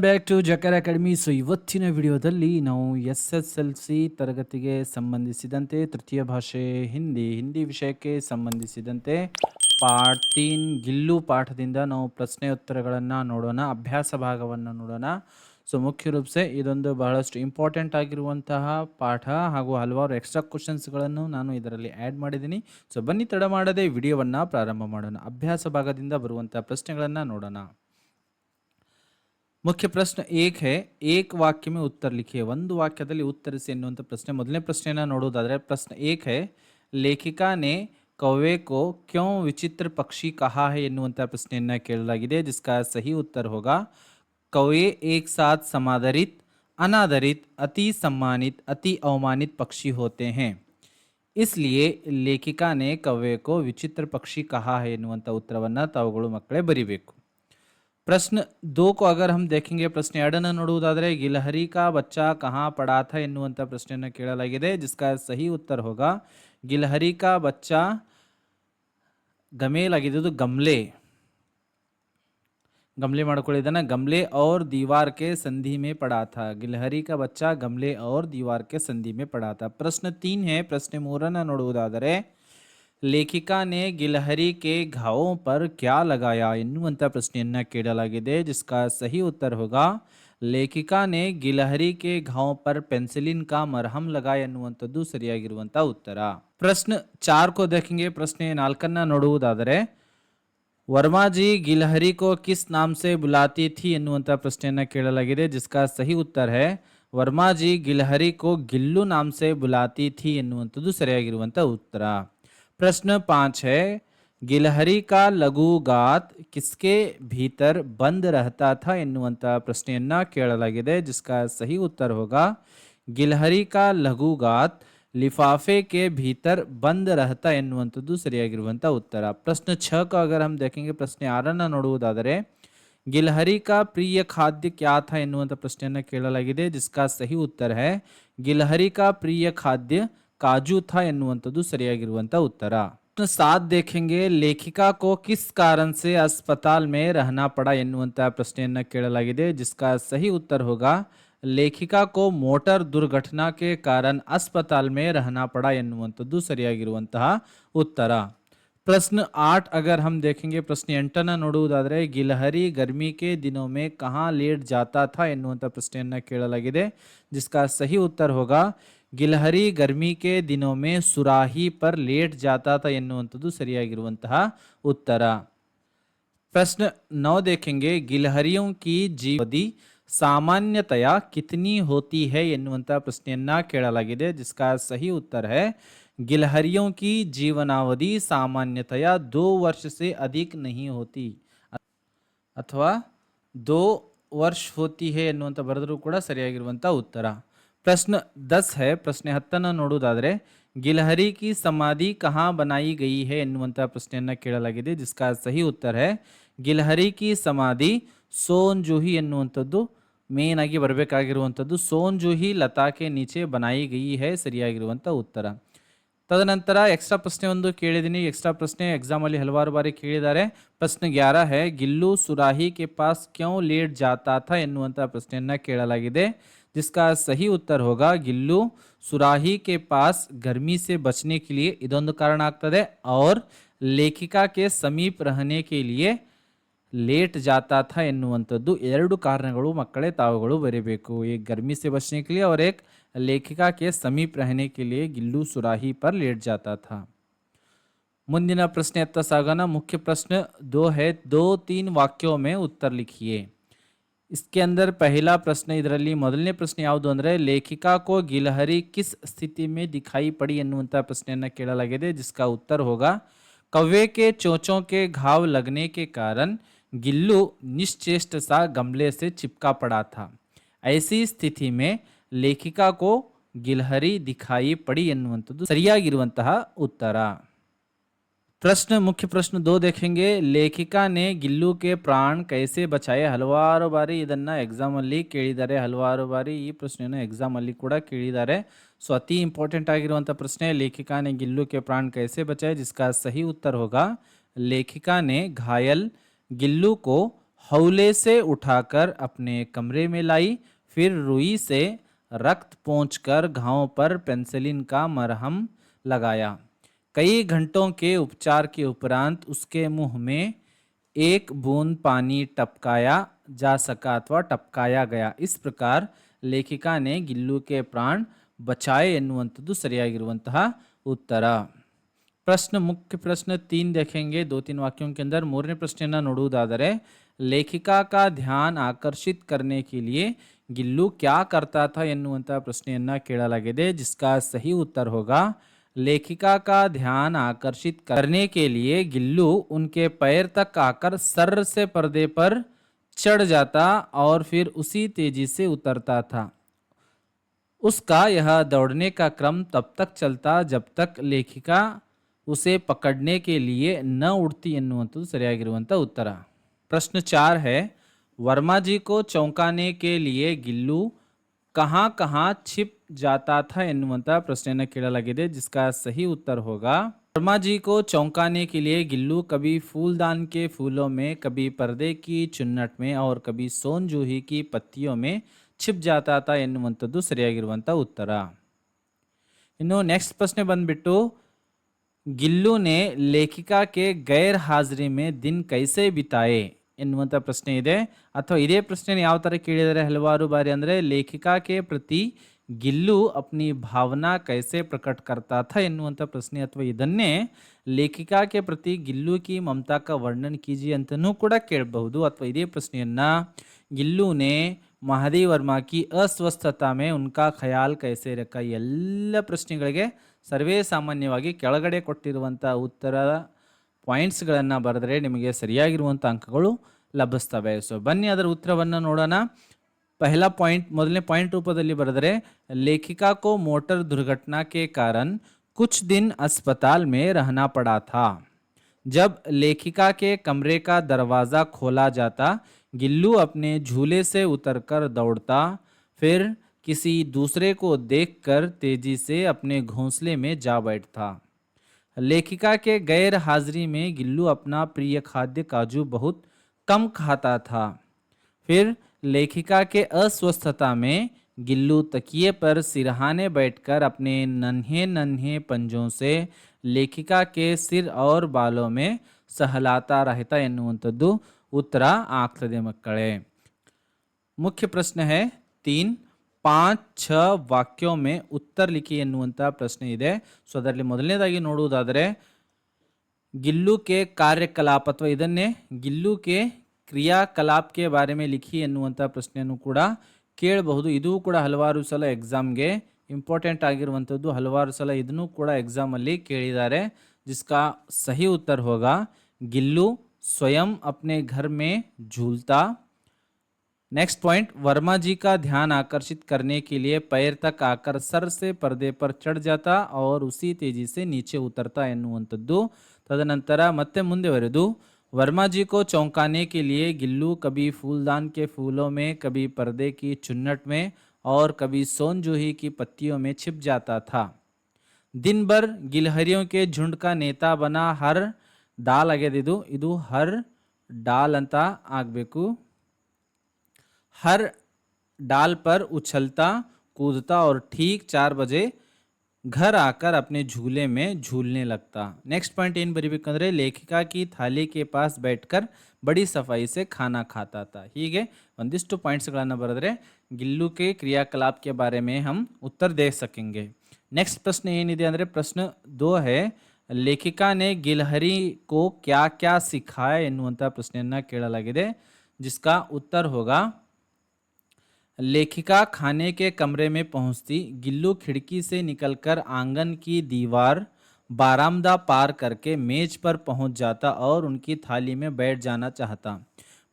Back to Jakar academy. So ಇವತ್ತಿನ ವಿಡಿಯೋದಲ್ಲಿ ನಾವು SSLC ತರಗತಿಗೆ ಸಂಬಂಧಿಸಿದಂತೆ ತೃತೀಯ ಭಾಷೆ ಹಿಂದಿ ವಿಷಯಕ್ಕೆ ಸಂಬಂಧಿಸಿದಂತೆ ಪಾಠ 3 ಗಿಲ್ಲು ಪಾಠದಿಂದ ನಾವು ಪ್ರಶ್ನೆ ಉತ್ತರಗಳನ್ನು ನೋಡೋಣ, ಅಭ್ಯಾಸ ಭಾಗವನ್ನು ನೋಡೋಣ. ಸೊ ಮುಖ್ಯ ರೂಪಸೆ ಇದೊಂದು ಬಹಳಷ್ಟು ಇಂಪಾರ್ಟೆಂಟ್ ಆಗಿರುವಂತಹ ಪಾಠ ಹಾಗೂ ಹಲವಾರು ಎಕ್ಸ್ಟ್ರಾ ಕ್ವಶನ್ಸ್ಗಳನ್ನು ನಾನು ಇದರಲ್ಲಿ ಆ್ಯಡ್ ಮಾಡಿದ್ದೀನಿ. ಸೊ ಬನ್ನಿ ತಡ ಮಾಡದೆ ವಿಡಿಯೋವನ್ನು ಪ್ರಾರಂಭ ಮಾಡೋಣ. ಅಭ್ಯಾಸ ಭಾಗದಿಂದ ಬರುವಂತಹ ಪ್ರಶ್ನೆಗಳನ್ನು ನೋಡೋಣ. मुख्य प्रश्न एक है, एक वाक्य में उत्तर लिखिए. ಒಂದು ವಾಕ್ಯದಲ್ಲಿ ಉತ್ತರಿಸಿ ಎನ್ನುವಂಥ ಪ್ರಶ್ನೆ. ಮೊದಲನೇ ಪ್ರಶ್ನೆಯನ್ನು ನೋಡುವುದಾದರೆ ಪ್ರಶ್ನೆ एक है, लेखिका ने कौवे को क्यों विचित्र पक्षी कहा है ಎನ್ನುವಂಥ ಪ್ರಶ್ನೆಯನ್ನು ಕೇಳಲಾಗಿದೆ. जिसका सही उत्तर होगा कौवे एक साथ समादरित, अनादरित, अति सम्मानित, अति अवमानित पक्षी होते हैं, इसलिए लेखिका ने कौवे को विचित्र पक्षी कहा है ಎನ್ನುವಂಥ ಉತ್ತರವನ್ನು ತಾವುಗಳು ಮಕ್ಕಳೇ ಬರಿಬೇಕು. प्रश्न 2 को अगर हम देखेंगे, प्रश्न 2 ನೋಡುವುದಾದರೆ गिलहरी का बच्चा कहाँ पड़ा था ಎನ್ನುವಂಥ ಪ್ರಶ್ನೆಯನ್ನು ಕೇಳಲಾಗಿದೆ. जिसका सही उत्तर होगा गिलहरी का बच्चा ಗಮೇಲಾಗಿದ್ದು गमले ಮಾಡ್ಕೊಳ್ಳಿದಾನ, गमले और दीवार के संधि में पड़ा था. गिलहरी का बच्चा गमले और दीवार के संधि में पड़ा था. प्रश्न 3 है, प्रश्न 3 ನೋಡುವುದಾದರೆ लेखिका ने गिलहरी के घावों पर क्या लगाया ಎನ್ನುವಂಥ ಪ್ರಶ್ನೆಯನ್ನು ಕೇಳಲಾಗಿದೆ. जिसका सही उत्तर होगा लेखिका ने गिलहरी के घावों पर पेंसिलिन का मरहम लगाया ಎನ್ನುವಂಥದ್ದು ಸರಿಯಾಗಿರುವಂಥ ಉತ್ತರ. प्रश्न 4 को देखेंगे, प्रश्ನೆ 4 ನೋಡುವುದಾದರೆ वर्मा जी गिलहरी को किस नाम से बुलाती थी ಎನ್ನುವಂಥ ಪ್ರಶ್ನೆಯನ್ನು ಕೇಳಲಾಗಿದೆ. जिसका सही उत्तर है वर्मा जी गिलहरी को गिल्लू नाम से बुलाती थी ಎನ್ನುವಂಥದ್ದು ಸರಿಯಾಗಿರುವಂಥ ಉತ್ತರ. प्रश्न 5 है, गिलहरी का लघुगात किसके भीतर बंद रहता था ಎನ್ನುವಂಥ ಪ್ರಶ್ನೆಯನ್ನು ಕೇಳಲಾಗಿದೆ. जिसका सही उत्तर होगा गिलहरी का लघुगात लिफाफे के भीतर बंद रहता ಎನ್ನುವಂಥದ್ದು ಸರಿಯಾಗಿರುವಂಥ ಉತ್ತರ. प्रश्न 6 को अगर हम देखेंगे, प्रश्ನೆ 6 ನೋಡುವುದಾದರೆ गिलहरी का प्रिय खाद्य क्या था ಎನ್ನುವಂಥ ಪ್ರಶ್ನೆಯನ್ನು ಕೇಳಲಾಗಿದೆ. जिसका सही उत्तर है गिलहरी का प्रिय खाद्य काजू था ಎನ್ನುವಂಥದ್ದು ಸರಿಯಾಗಿರುವಂಥ ಉತ್ತರ. 7 देखेंगे, लेखिका को किस कारण से अस्पताल में रहना पड़ा ಎನ್ನುವಂಥ ಪ್ರಶ್ನೆಯನ್ನು ಕೇಳಲಾಗಿದೆ. जिसका सही उत्तर होगा लेखिका को मोटर दुर्घटना के कारण अस्पताल में रहना पड़ा ಎನ್ನುವಂಥದ್ದು ಸರಿಯಾಗಿರುವಂತಹ ಉತ್ತರ. प्रश्न 8 अगर हम देखेंगे, प्रश्न 8 ನೋಡುವುದಾದರೆ गिलहरी गर्मी के दिनों में कहाँ लेट जाता था ಎನ್ನುವಂಥ ಪ್ರಶ್ನೆಯನ್ನು ಕೇಳಲಾಗಿದೆ. जिसका सही उत्तर होगा गिलहरी गर्मी के दिनों में सुराही पर लेट जाता था ಎನ್ನುವಂಥದ್ದು ಸರಿಯಾಗಿರುವಂತಹ ಉತ್ತರ. प्रश्न 9 देखेंगे, गिलहरियों की जीवनावधि सामान्यतया कितनी होती है ಎನ್ನುವಂಥ ಪ್ರಶ್ನೆಯನ್ನು ಕೇಳಲಾಗಿದೆ. जिसका सही उत्तर है गिलहरियों की जीवनावधि सामान्यतया 2 वर्ष से अधिक नहीं होती अथवा 2 वर्ष होती है ಎನ್ನುವಂಥ ಬರೆದರೂ ಕೂಡ ಸರಿಯಾಗಿರುವಂಥ ಉತ್ತರ. प्रश्न 10 है, प्रश्न 10 ನೋಡುವುದಾದರೆ गिलहरी की समाधि कहाँ बनाई गई है ಎನ್ನುವಂಥ ಪ್ರಶ್ನೆಯನ್ನು ಕೇಳಲಾಗಿದೆ. जिसका सही उत्तर है गिलहरी की समाधि सोनजूही ಎನ್ನುವಂಥದ್ದು ಮೇನ್ ಆಗಿ ಬರಬೇಕಾಗಿರುವಂಥದ್ದು सोनजूही लता के नीचे बनाई गई है ಸರಿಯಾಗಿರುವಂಥ ಉತ್ತರ. ತದನಂತರ ಎಕ್ಸ್ಟ್ರಾ ಪ್ರಶ್ನೆ ಒಂದು ಕೇಳಿದ್ದೀನಿ. ಎಕ್ಸ್ಟ್ರಾ ಪ್ರಶ್ನೆ ಎಕ್ಸಾಮಲ್ಲಿ ಹಲವಾರು ಬಾರಿ ಕೇಳಿದ್ದಾರೆ. ಪ್ರಶ್ನೆ 11 है, गिल्लू सुराही के पास क्यों लेट जाता था ಎನ್ನುವಂಥ ಪ್ರಶ್ನೆಯನ್ನು ಕೇಳಲಾಗಿದೆ. जिसका सही उत्तर होगा गिल्लू सुराही के पास गर्मी से बचने के लिए ಇದೊಂದು ಕಾರಣ ಆಗ್ತದೆ, और लेखिका के समीप रहने के लिए लेट जाता था ಎನ್ನುವಂಥದ್ದು ಎರಡು ಕಾರಣಗಳು ಮಕ್ಕಳೇ ತಾವುಗಳು ಬರೀಬೇಕು. एक गर्मी से बचने के लिए और एक लेखिका के समीप रहने के लिए गिल्लू सुराही पर लेट जाता था. ಮುಂದಿನ ಪ್ರಶ್ನೆಯತ್ತ ಸಾಗೋಣ. मुख्य प्रश्न 2 है, 2-3 ವಾಕ್यों में उत्तर लिखिए. इसके अंदर पहला प्रश्न ಇದರಲ್ಲಿ ಮೊದಲನೇ ಪ್ರಶ್ನೆ ಯಾವುದು ಅಂದರೆ लेखिका को गिलहरी किस स्थिति में दिखाई पड़ी ಎನ್ನುವಂಥ ಪ್ರಶ್ನೆಯನ್ನು ಕೇಳಲಾಗಿದೆ. जिसका उत्तर होगा कौवे के चोंचों के घाव लगने के कारण गिल्लू निश्चेष्ट सा गमले से चिपका पड़ा था. ऐसी स्थिति में लेखिका को गिलहरी दिखाई पड़ी ಎನ್ನುವಂಥದ್ದು ಸರಿಯಾಗಿರುವಂತಹ ಉತ್ತರ. प्रश्न मुख्य प्रश्न 2 देखेंगे, लेखिका ने गिल्लू के प्राण कैसे बचाए. ಹಲವಾರು ಬಾರಿ ಇದನ್ನು ಎಕ್ಸಾಮಲ್ಲಿ ಕೇಳಿದ್ದಾರೆ, ಹಲವಾರು ಬಾರಿ ಈ ಪ್ರಶ್ನೆಯನ್ನು ಎಕ್ಸಾಮಲ್ಲಿ ಕೂಡ ಕೇಳಿದ್ದಾರೆ. ಸೊ ಅತಿ ಇಂಪಾರ್ಟೆಂಟ್ ಆಗಿರುವಂಥ ಪ್ರಶ್ನೆ, लेखिका ने गिल्लू के प्राण कैसे बचाए. जिसका सही उत्तर होगा लेखिका ने घायल गिल्लू को हौले से उठाकर अपने कमरे में लाई, फिर रुई से रक्त पोंछकर घावों पर पेंसिलिन का मरहम लगाया। कई घंटों के उपचार के उपरांत उसके मुंह में एक बूंद पानी टपकाया जा सका अथवा टपकाया गया। इस प्रकार ಲೇಖಿಕಾ ने ಗಿಲ್ಲು के प्राण बचाए ಎನ್ನುವಂಥದ್ದು ಸರಿಯಾಗಿರುವಂತಹ उत्तर। प्रश्न मुख्य प्रश्न 3 देखेंगे 2-3 वाक्यों के अंदर। ಮೂರನೇ ಪ್ರಶ್ನೆಯನ್ನು ನೋಡುವುದಾದರೆ लेखिका का ध्यान आकर्षित करने के लिए गिल्लू क्या करता था ಎನ್ನುವಂತಹ ಪ್ರಶ್ನೆಯನ್ನು ಕೇಳಲಾಗಿದೆ, जिसका सही उत्तर होगा लेखिका का ध्यान आकर्षित करने के लिए गिल्लू उनके पैर तक आकर सर से पर्दे पर चढ़ जाता और फिर उसी तेजी से उतरता था। उसका यह दौड़ने का क्रम तब तक चलता जब तक लेखिका उसे पकड़ने के लिए न उड़ती ಎನ್ನುವಂಥದ್ದು ಸರಿಯಾಗಿರುವಂಥ उत्तर। प्रश्न 4 है, वर्मा जी को चौंकाने के लिए गिल्लू कहाँ कहाँ छिप जाता था ಎನ್ನುವಂಥ ಪ್ರಶ್ನೆಯನ್ನು ಕೇಳಲಾಗಿದೆ, जिसका सही उत्तर होगा वर्मा जी को चौंकाने के लिए गिल्लू कभी फूलदान के फूलों में, कभी पर्दे की चुन्नट में और कभी सोन जूही की पत्तियों में छिप जाता था ಎನ್ನುವಂಥದ್ದು ಸರಿಯಾಗಿರುವಂಥ उत्तर। ಇನ್ನು ನೆಕ್ಸ್ಟ್ ಪ್ರಶ್ನೆ ಬಂದ್ಬಿಟ್ಟು गिल्लू ने लेखिका के गैर हाजिरी में दिन कैसे बिताए ಎನ್ನುವಂಥ ಪ್ರಶ್ನೆ ಇದೆ। ಅಥವಾ ಇದೇ ಪ್ರಶ್ನೆ ಯಾವ ಥರ ಕೇಳಿದರೆ ಹಲವಾರು ಬಾರಿ ಅಂದರೆ लेखिका के प्रति गिल्लू अपनी भावना कैसे प्रकट करता था ಎನ್ನುವಂಥ ಪ್ರಶ್ನೆ, ಅಥವಾ ಇದನ್ನೇ लेखिका के प्रति गिल्लू की ममता का वर्णन कीजिए ಅಂತನೂ ಕೂಡ ಕೇಳಬಹುದು। ಅಥವಾ ಇದೇ ಪ್ರಶ್ನೆಯನ್ನ गिल्लू ने महादेव वर्मा की अस्वस्थता में उनका ख्याल कैसे रखा, ಎಲ್ಲ ಪ್ರಶ್ನೆಗಳಿಗೆ ಸರ್ವೇ ಸಾಮಾನ್ಯವಾಗಿ ಕೆಳಗಡೆ ಕೊಟ್ಟಿರುವಂಥ ಉತ್ತರ ಪಾಯಿಂಟ್ಸ್ಗಳನ್ನು ಬರೆದರೆ ನಿಮಗೆ ಸರಿಯಾಗಿರುವಂಥ ಅಂಕಗಳು ಲಭಿಸ್ತವೆ। ಸೊ ಬನ್ನಿ ಅದರ ಉತ್ತರವನ್ನು ನೋಡೋಣ। पहला पॉइंट ಮೊದಲನೇ ಪಾಯಿಂಟ್ ರೂಪದಲ್ಲಿ ಬರೆದರೆ लेखिका को मोटर दुर्घटना के कारण कुछ दिन अस्पताल में रहना पड़ा था। जब लेखिका के कमरे का दरवाज़ा खोला जाता गिल्लू अपने झूले से उतरकर दौड़ता, फिर किसी दूसरे को देखकर तेजी से अपने घोंसले में जा बैठता। लेखिका के गैर हाजिरी में गिल्लू अपना प्रिय खाद्य काजू बहुत कम खाता था। फिर लेखिका के अस्वस्थता में गिल्लू तकिए पर सिरहाने बैठकर अपने नन्हे नन्हे पंजों से लेखिका के सिर और बालों में सहलाता रहता ಎನ್ನುವಂಥದ್ದು उत्तर ಆಗ್ತದೆ ಮಕ್ಕಳೇ। मुख्य प्रश्न है 3, 5-6 ವಾಕ್यों में उत्तर लिखी ಎನ್ನುವಂಥ ಪ್ರಶ್ನೆ ಇದೆ। ಸೊ ಅದರಲ್ಲಿ ಮೊದಲನೇದಾಗಿ ನೋಡುವುದಾದರೆ गिल्लू के ಕಾರ್ಯಕಲಾಪ ಅಥವಾ ಇದನ್ನೇ गिल्लू के ಕ್ರಿಯಾಕಲಾಪ್ के बारे में लिखी ಎನ್ನುವಂಥ ಪ್ರಶ್ನೆಯನ್ನು ಕೂಡ ಕೇಳಬಹುದು। ಇದು ಕೂಡ ಹಲವಾರು ಸಲ ಎಕ್ಸಾಮ್ಗೆ ಇಂಪಾರ್ಟೆಂಟ್ ಆಗಿರುವಂಥದ್ದು, ಹಲವಾರು ಸಲ ಇದನ್ನು ಕೂಡ ಎಕ್ಸಾಮಲ್ಲಿ ಕೇಳಿದ್ದಾರೆ। जिसका सही उत्तर होगा गिल्लू स्वयं अपने घर में झूलता। नेक्स्ट पॉइंट, वर्मा जी का ध्यान आकर्षित करने के लिए पैर तक आकर सर से पर्दे पर चढ़ जाता और उसी तेजी से नीचे उतरता ಎನ್ನುವಂಥದ್ದು। तदनंतर ಮತ್ತೆ ಮುಂದುವರೆದು वर्मा जी को चौंकाने के लिए गिल्लू कभी फूलदान के फूलों में, कभी पर्दे की चुन्नट में और कभी सोन जूही की पत्तियों में छिप जाता था। दिन भर गिलहरियों के झुंड का नेता बना हर डाल आगे ಇದು हर डाल ಅಂತ ಆಗಬೇಕು। हर डाल पर उछलता कूदता और ठीक 4 बजे घर आकर अपने झूले में झूलने लगता। नेक्स्ट पॉइंट ಏನು ಬರೀಬೇಕಂದ್ರೆ लेखिका की थाली के पास बैठकर बड़ी सफाई से खाना खाता था। ಹೀಗೆ ಒಂದಿಷ್ಟು ಪಾಯಿಂಟ್ಸ್ಗಳನ್ನು ಬರೆದರೆ गिल्लू के क्रियाकलाप के बारे में हम उत्तर दे सकेंगे। नेक्स्ट प्रश्न ಏನಿದೆ ಅಂದರೆ प्रश्न 2 है, लेखिका ने गिलहरी को क्या क्या सिखाया ಎನ್ನುವಂಥ ಪ್ರಶ್ನೆಯನ್ನು ಕೇಳಲಾಗಿದೆ। जिसका उत्तर होगा लेखिका खाने के कमरे में पहुंचती गिल्लू खिड़की से निकलकर आंगन की दीवार बारामदा पार करके मेज पर पहुंच जाता और उनकी थाली में बैठ जाना चाहता।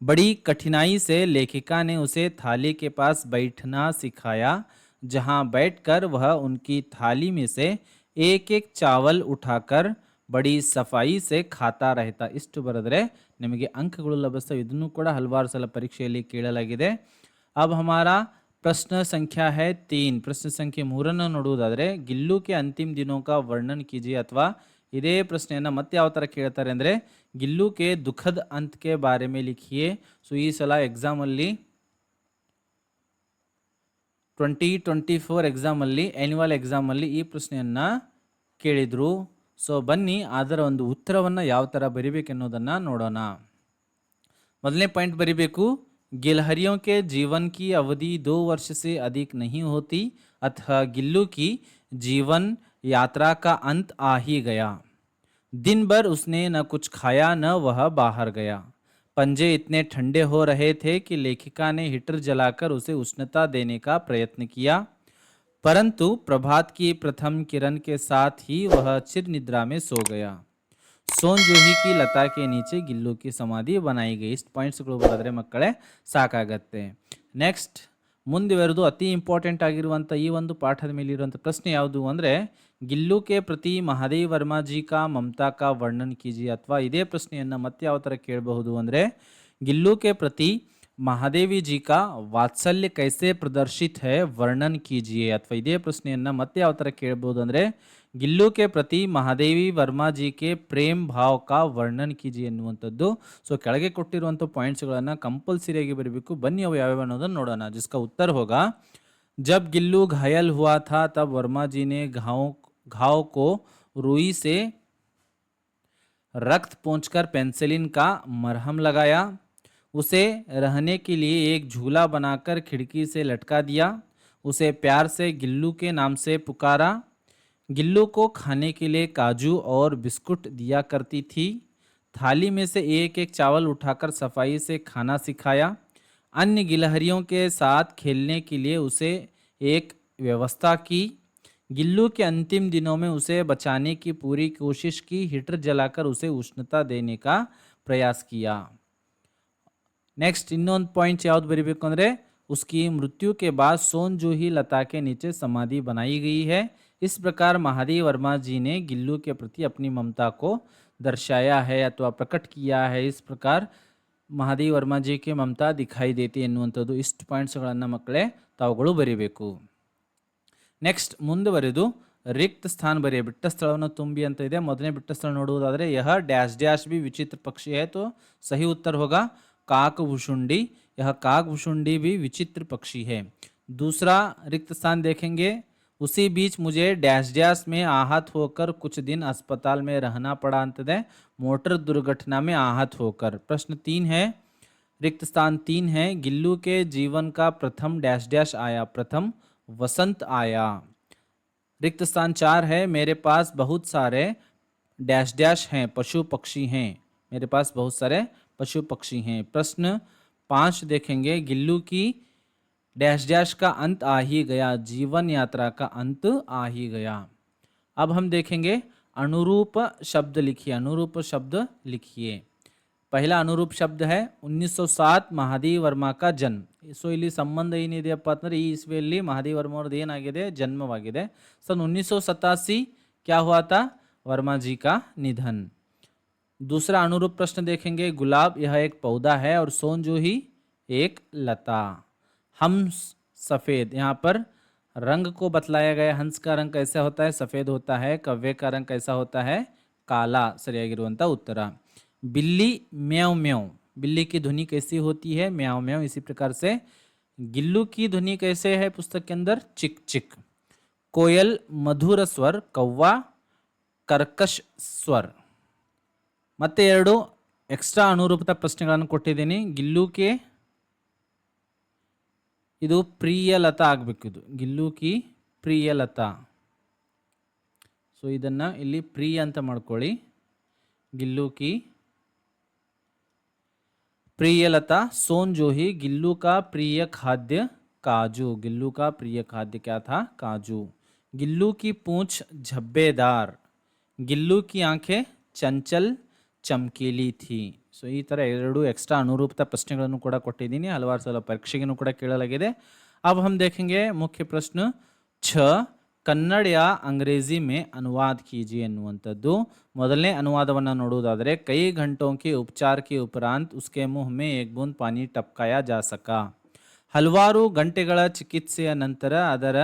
बड़ी कठिनाई से लेखिका ने उसे थाली के पास बैठना सिखाया, जहां बैठकर वह उनकी थाली में से एक एक चावल उठाकर बड़ी सफाई से खाता रहता। ಇಷ್ಟು ಬರೆದರೆ ನಿಮಗೆ ಅಂಕಗಳು ಲಭಿಸ್ತವೆ। ಇದನ್ನು ಕೂಡ ಹಲವಾರು ಸಲ ಪರೀಕ್ಷೆಯಲ್ಲಿ ಕೇಳಲಾಗಿದೆ। अब हमारा प्रश्न संख्या है 3, प्रश्न संख्या 3 ನೋಡುವುದಾದರೆ गिल्लू के अंतिम दिनों का वर्णन कीजिए अथवा ಇದೇ ಪ್ರಶ್ನೆಯನ್ನು ಮತ್ತೆ ಯಾವ ಥರ ಕೇಳ್ತಾರೆ ಅಂದರೆ ಗಿಲ್ಲು ಕೆ ದುಃಖದ ಅಂತ್ ಕೆ ಬಾರೆ ಮೇ ಲಿಖಿಯೇ. ಸೊ ಈ ಸಲ ಎಕ್ಸಾಮಲ್ಲಿ 2024 ಎಕ್ಸಾಮಲ್ಲಿ ಆ್ಯನ್ಯುವಲ್ ಎಕ್ಸಾಮಲ್ಲಿ ಈ ಪ್ರಶ್ನೆಯನ್ನು ಕೇಳಿದರು. ಸೊ ಬನ್ನಿ ಅದರ ಒಂದು ಉತ್ತರವನ್ನು ಯಾವ ಥರ ಬರಿಬೇಕೆನ್ನೋದನ್ನು ನೋಡೋಣ. ಮೊದಲನೇ ಪಾಯಿಂಟ್ ಬರಿಬೇಕು, गिलहरियों के जीवन की अवधि 2 वर्ष से अधिक नहीं होती अतः गिल्लू की जीवन यात्रा का अंत आ ही गया. दिन भर उसने न कुछ खाया न वह बाहर गया. पंजे इतने ठंडे हो रहे थे कि लेखिका ने हीटर जलाकर उसे उष्णता देने का प्रयत्न किया, परंतु प्रभात की प्रथम किरण के साथ ही वह चिर निद्रा में सो गया. ಸೋನ್ ಜೋಹಿ ಕಿ ಲತಾ ಕೆ ನೀಚೆ ಗಿಲ್ಲು ಕಿ ಸಮಾಧಿ ಬನಾಯಿ ಗೈ. ಇಷ್ಟು ಪಾಯಿಂಟ್ಸ್ಗಳು ಬರೆದ್ರೆ ಮಕ್ಕಳೇ ಸಾಕಾಗತ್ತೆ. ನೆಕ್ಸ್ಟ್ ಮುಂದುವರೆದು ಅತಿ ಇಂಪಾರ್ಟೆಂಟ್ ಆಗಿರುವಂಥ ಈ ಒಂದು ಪಾಠದ ಮೇಲೆ ಇರುವಂಥ ಪ್ರಶ್ನೆ ಯಾವುದು ಅಂದರೆ ಗಿಲ್ಲು ಕೆ ಪ್ರತಿ ಮಹಾದೇವ್ ವರ್ಮಾಜಿ ಕಾ ಮಮತಾ ಕಾ ವರ್ಣನ್ ಕೀಜಿಯೇ. ಅಥವಾ ಇದೇ ಪ್ರಶ್ನೆಯನ್ನು ಮತ್ತೆ ಯಾವ ಥರ ಕೇಳಬಹುದು ಅಂದರೆ ಗಿಲ್ಲು ಕೆ ಪ್ರತಿ महादेवी जी का वात्सल्य कैसे प्रदर्शित है वर्णन कीजिए. ಅಥವಾ ಇದೇ ಪ್ರಶ್ನೆಯನ್ನು ಮತ್ತೆ ಯಾವ ಥರ ಕೇಳಬಹುದು ಅಂದರೆ ಗಿಲ್ಲು ಕೆ ಪ್ರತಿ ಮಹಾದೇವಿ ವರ್ಮಾ ಜಿ ಕೆ ಪ್ರೇಮ್ ಭಾವ್ ಕಾ ವರ್ಣನ್ ಕೀಜಿ ಎನ್ನುವಂಥದ್ದು. ಸೊ ಕೆಳಗೆ ಕೊಟ್ಟಿರುವಂಥ ಪಾಯಿಂಟ್ಸ್ಗಳನ್ನು ಕಂಪಲ್ಸರಿಯಾಗಿ ಬರಬೇಕು. ಬನ್ನಿ ಅವು ಯಾವ್ಯಾವ ಅನ್ನೋದನ್ನು ನೋಡೋಣ. ಜಿಸ್ಕಾ ಉತ್ತರ ಹೋಗಾ जब गिल्लू घायल हुआ था तब वर्मा जी ने घाव को रुई से रक्त पोंछकर पेंसिलिन का मरहम लगाया. उसे रहने के लिए एक झूला बनाकर खिड़की से लटका दिया. उसे प्यार से गिल्लू के नाम से पुकारा. गिल्लू को खाने के लिए काजू और बिस्कुट दिया करती थी. थाली में से एक एक चावल उठाकर सफाई से खाना सिखाया. अन्य गिलहरियों के साथ खेलने के लिए उसे एक व्यवस्था की. गिल्लू के अंतिम दिनों में उसे बचाने की पूरी कोशिश की. हीटर जलाकर उसे उष्णता देने का प्रयास किया. नेक्स्ट ಇನ್ನೊಂದು ಪಾಯಿಂಟ್ ಯಾವುದು ಬರೀಬೇಕು ಅಂದರೆ उसकी मृत्यु के बाद सोन जूही लता के नीचे समाधि बनाई गई है. इस प्रकार महादेव वर्मा जी ने गिल्लू के प्रति अपनी ममता को दर्शाया है अथवा प्रकट किया है. इस प्रकार महादेव वर्मा जी की ममता दिखाई देती ಎನ್ನುವಂಥದ್ದು. ಇಷ್ಟು ಪಾಯಿಂಟ್ಸ್ಗಳನ್ನು ಮಕ್ಕಳೇ ತಾವುಗಳು ಬರೀಬೇಕು. ನೆಕ್ಸ್ಟ್ ಮುಂದುವರೆದು रिक्त स्थान बरिए बिट्ट स्थळವನ್ನು ತುಂಬಿ ಅಂತ ಇದೆ. ಮೊದಲನೇ ಬಿಟ್ಟ ಸ್ಥಳ ನೋಡುವುದಾದರೆ यह डैश डैश भी विचित्र पक्षी है. तो सही उत्तर होगा काकभुशुंडी. यह काकभुशुंडी भी विचित्र पक्षी है. दूसरा रिक्त स्थान देखेंगे, उसी बीच मुझे डैश डैश में आहत होकर कुछ दिन अस्पताल में रहना पड़ा अंततः मोटर दुर्घटना में आहत होकर. प्रश्न 3 है, रिक्त स्थान 3 है, गिल्लू के जीवन का प्रथम डैश डैश आया. प्रथम वसंत आया. रिक्त स्थान 4 है, मेरे पास बहुत सारे डैश डैश हैं पशु पक्षी हैं. मेरे पास बहुत सारे पशु पक्षी हैं. प्रश्न 5 देखेंगे, गिल्लू की डैश डैश का अंत आ ही गया. जीवन यात्रा का अंत आ ही गया. अब हम देखेंगे अनुरूप शब्द लिखिए. अनुरूप शब्द लिखिए. पहला अनुरूप शब्द है 1907 ಮಹಾದೇವ್ ವರ್ಮಾ का जन्म. ಸೊ ಇಲ್ಲಿ ಸಂಬಂಧ ಏನಿದೆಯಪ್ಪ ಅಂದರೆ ಈ ಇಸ್ವಿಯಲ್ಲಿ ಮಹಾದೇವ್ ವರ್ಮಾ ಅವ್ರದ್ದು ಏನಾಗಿದೆ, ಜನ್ಮವಾಗಿದೆ. सन 1987 क्या हुआ था, वर्मा जी का निधन. दूसरा अनुरूप प्रश्न देखेंगे, गुलाब यह एक पौधा है और सोन जूही एक लता. हम सफ़ेद, यहाँ पर रंग को बतलाया गया. हंस का रंग कैसा होता है, सफ़ेद होता है. कव्वे का रंग कैसा होता है, काला. ಸರಿಯಾಗಿರುವಂಥ ಉತ್ತರ. बिल्ली म्याऊ म्याऊ, बिल्ली की ध्वनि कैसी होती है, म्याऊ म्याऊ. इसी प्रकार से गिल्लू की ध्वनि कैसे है पुस्तक के अंदर, चिक चिक. कोयल मधुर स्वर, कौवा कर्कश स्वर. ಮತ್ತೆ ಎರಡು ಎಕ್ಸ್ಟ್ರಾ ಅನುರೂಪದ ಪ್ರಶ್ನೆಗಳನ್ನು ಕೊಟ್ಟಿದ್ದೀನಿ. ಗಿಲ್ಲುಗೆ ಇದು ಪ್ರಿಯಲತಾ ಆಗಬೇಕು. ಇದು ಗಿಲ್ಲುಕಿ ಪ್ರಿಯಲತಾ. ಸೊ ಇದನ್ನು ಇಲ್ಲಿ ಪ್ರಿಯ ಅಂತ ಮಾಡ್ಕೊಳ್ಳಿ. ಗಿಲ್ಲುಕಿ प्रियलता. सोन जूही, गिल्लू का प्रिय खाद्य काजू. गिल्लू का प्रिय खाद्य क्या था, काजू. गिल्लू की पूंछ झब्बेदार. गिल्लू की आंखें चंचल चमकीली थी. ಸೊ ಈ ಥರ ಎರಡು ಎಕ್ಸ್ಟ್ರಾ ಅನುರೂಪದ ಪ್ರಶ್ನೆಗಳನ್ನು ಕೂಡ ಕೊಟ್ಟಿದ್ದೀನಿ. ಹಲವಾರು ಸಲ ಪರೀಕ್ಷೆಗೂ ಕೂಡ ಕೇಳಲಾಗಿದೆ. अब हम देखेंगे मुख्य प्रश्न 6, ಕನ್ನಡ या अंग्रेजी में अनुवाद कीजिए ಎನ್ನುವಂಥದ್ದು. ಮೊದಲನೇ ಅನುವಾದವನ್ನು ನೋಡುವುದಾದರೆ, कई घंटों के उपचार के उपरांत उसके मुंह में एक बूंद पानी टपकाया जा सका. ಹಲವಾರು ಗಂಟೆಗಳ ಚಿಕಿತ್ಸೆಯ ನಂತರ ಅದರ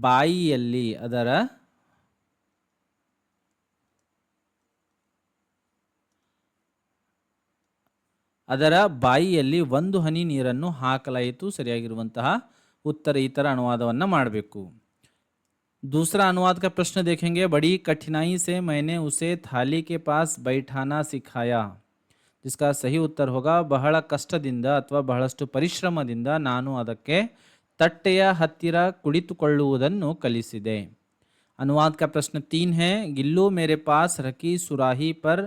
ಬಾಯಿಯಲ್ಲಿ, ಅದರ ಅದರ ಬಾಯಿಯಲ್ಲಿ ಒಂದು ಹನಿ ನೀರನ್ನು ಹಾಕಲಾಯಿತು ಸರಿಯಾಗಿರುವಂತಹ उत्तर ಈ ತರ ಅನುವಾದವನ್ನು ಮಾಡಬೇಕು. दूसरा अनुवाद का प्रश्न देखेंगे. बड़ी कठिनाई से मैंने उसे थाली के पास बैठाना सिखाया. जिसका सही उत्तर होगा ಬಹಳ ಕಷ್ಟದಿಂದ ಅಥವಾ ಬಹಳಷ್ಟು ಪರಿಶ್ರಮದಿಂದ ನಾನು ಅದಕ್ಕೆ ತಟ್ಟೆಯ ಹತ್ತಿರ ಕುಳಿತುಕೊಳ್ಳುವುದನ್ನು ಕಲಿಸಿದೆ. अनुवाद का प्रश्न 3 है. गिल्लू मेरे पास रखी सुराही पर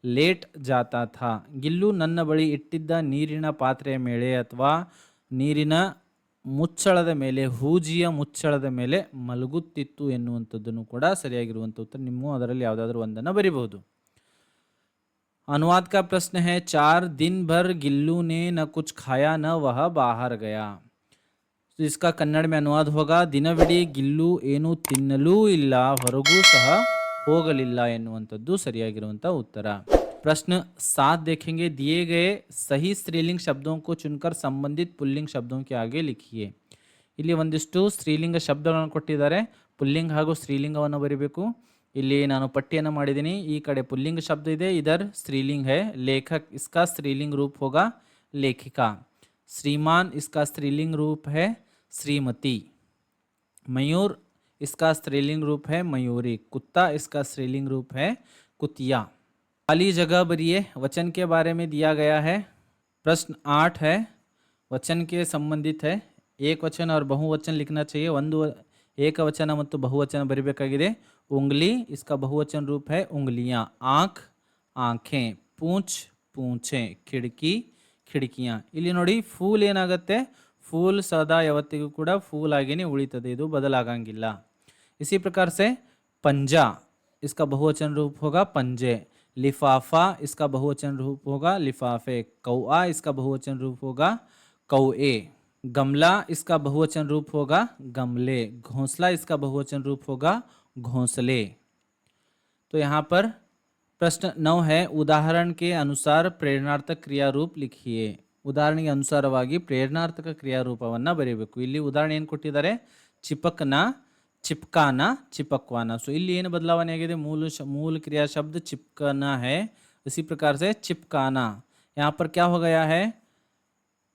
लेट जाता था. ಗಿಲ್ಲು ನನ್ನ ಬಳಿ ಇಟ್ಟಿದ್ದ ನೀರಿನ ಪಾತ್ರೆಯ ಮೇಲೆ ಅಥವಾ ನೀರಿನ ಮುಚ್ಚಳದ ಮೇಲೆ ಹೂಜಿಯ ಮುಚ್ಚಳದ ಮೇಲೆ ಮಲಗುತ್ತಿತ್ತು ಎನ್ನುವಂಥದ್ದನ್ನು ಕೂಡ ಸರಿಯಾಗಿರುವಂಥ ಉತ್ತರ. ನಿಮ್ಮ ಅದರಲ್ಲಿ ಯಾವುದಾದ್ರೂ ಒಂದನ್ನು ಬರಿಬಹುದು. अनुवाद का प्रश्न है. 4 दिन भर गिल्लू ने न कुछ खाया न वह बाहर गया. तो इसका कन्नड़ में अनुवाद होगा ದಿನವಿಡೀ ಗಿಲ್ಲು ಏನು ತಿನ್ನಲೂ ಇಲ್ಲ ಹೊರಗೂ ಸಹ ಹೋಗಲಿಲ್ಲ ಎನ್ನುವಂಥದ್ದು ಸರಿಯಾಗಿರುವಂಥ ಉತ್ತರ. प्रश्न 7 देखेंगे. दिए गए सही स्त्रीलिंग शब्दों को चुनकर संबंधित पुल्लिंग शब्दों के आगे लिखिए. ಇಲ್ಲಿ ಒಂದಿಷ್ಟು ಸ್ತ್ರೀಲಿಂಗ ಶಬ್ದಗಳನ್ನು ಕೊಟ್ಟಿದ್ದಾರೆ. ಪುಲ್ಲಿಂಗ ಹಾಗೂ ಸ್ತ್ರೀಲಿಂಗವನ್ನು ಬರೀಬೇಕು. ಇಲ್ಲಿ ನಾನು ಪಟ್ಟಿಯನ್ನು ಮಾಡಿದ್ದೀನಿ. ಈ ಕಡೆ पुल्लिंग शब्द ಇದೆ, इधर स्त्रीलिंग है. लेखक इसका स्त्रीलिंग रूप होगा लेखिका. श्रीमान इसका स्त्रीलिंग रूप है श्रीमती. मयूर इसका स्त्रीलिंग रूप है मयूरी. कुत्ता इसका स्त्रीलिंग रूप है कुतिया. खाली जगह भरिए. वचन के बारे में दिया गया है. प्रश्न 8 है, वचन के संबंधित है. एक वचन और बहुवचन लिखना चाहिए. ಒಂದು ಏಕವಚನ ಮತ್ತು ಬಹುವಚನ ಬರಿಬೇಕಾಗಿದೆ. उंगली इसका बहुवचन रूप है उंगलियां. आँख आँखें. पूंछ पूंछें. खिड़की खिड़कियां. ಇಲ್ಲಿ ನೋಡಿ ಫೂಲ್ ಏನಾಗುತ್ತೆ, ಫೂಲ್ ಸದಾ ಯಾವತ್ತಿಗೂ ಕೂಡ ಫೂಲ್ ಆಗಿನೇ ಉಳಿತದೆ, ಇದು ಬದಲಾಗಂಗಿಲ್ಲ. इसी प्रकार से पंजा इसका बहुवचन रूप होगा पंजे. लिफाफा इसका बहुवचन रूप होगा लिफाफे. कौआ इसका बहुवचन रूप होगा कौए. गमला इसका बहुवचन रूप होगा गमले. घोंसला इसका बहुवचन रूप होगा घोंसले. तो यहाँ पर प्रश्न 9 है. उदाहरण के अनुसार प्रेरणार्थक क्रिया रूप लिखिए. ಉದಾಹರಣೆಗೆ ಅನುಸಾರವಾಗಿ ಪ್ರೇರಣಾರ್ಥಕ ಕ್ರಿಯಾರೂಪವನ್ನು ಬರೀಬೇಕು. ಇಲ್ಲಿ ಉದಾಹರಣೆ ಏನು ಕೊಟ್ಟಿದ್ದಾರೆ, ಚಿಪಕ್ನ चिपकाना चिपकवाना. सो ಇಲ್ಲಿ ಏನು ಬದಲಾವಣೆ ಆಗಿದೆ, मूल क्रिया शब्द चिपकना है, इसी प्रकार से चिपकाना. यहाँ पर क्या हो गया है,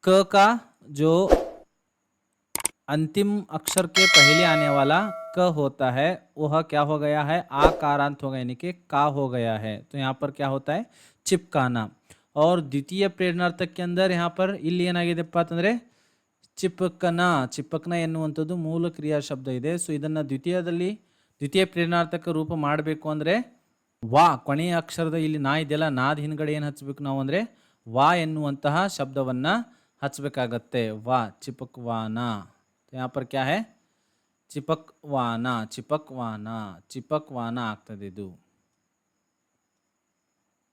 क का जो अंतिम अक्षर के पहले आने वाला क होता है वह क्या हो गया है, आकारांत हो गया, यानी कि का हो गया है. तो यहाँ पर क्या होता है, चिपकाना. और द्वितीय प्रेरणार्थक के अंदर यहाँ पर ಇಲ್ಲಿ ಏನಾಗಿದೆಪ್ಪ ಅಂತಂದ್ರೆ ಚಿಪಕನ. ಚಿಪಕನ ಎನ್ನುವಂಥದ್ದು ಮೂಲ ಕ್ರಿಯಾ ಶಬ್ದ ಇದೆ. ಸೊ ಇದನ್ನು ದ್ವಿತೀಯ ಪ್ರೇರಣಾರ್ಥಕ ರೂಪ ಮಾಡಬೇಕು ಅಂದರೆ ವಾ, ಕೊನೆಯ ಅಕ್ಷರದ ಇಲ್ಲಿ ನಾ ಇದೆಯಲ್ಲ, ನಾದ ಹಿಂದ್ಗಡೆ ಏನು ಹಚ್ಚಬೇಕು ನಾವು ಅಂದರೆ ವಾ ಎನ್ನುವಂತಹ ಶಬ್ದವನ್ನು ಹಚ್ಚಬೇಕಾಗತ್ತೆ. ವಾ, ಚಿಪಕ್ವಾನ. यहाँ पर क्या है, ಚಿಪಕ್ವಾನ ಚಿಪಕ್ವಾನ ಚಿಪಕ್ವಾನ ಆಗ್ತದೆ. ಇದು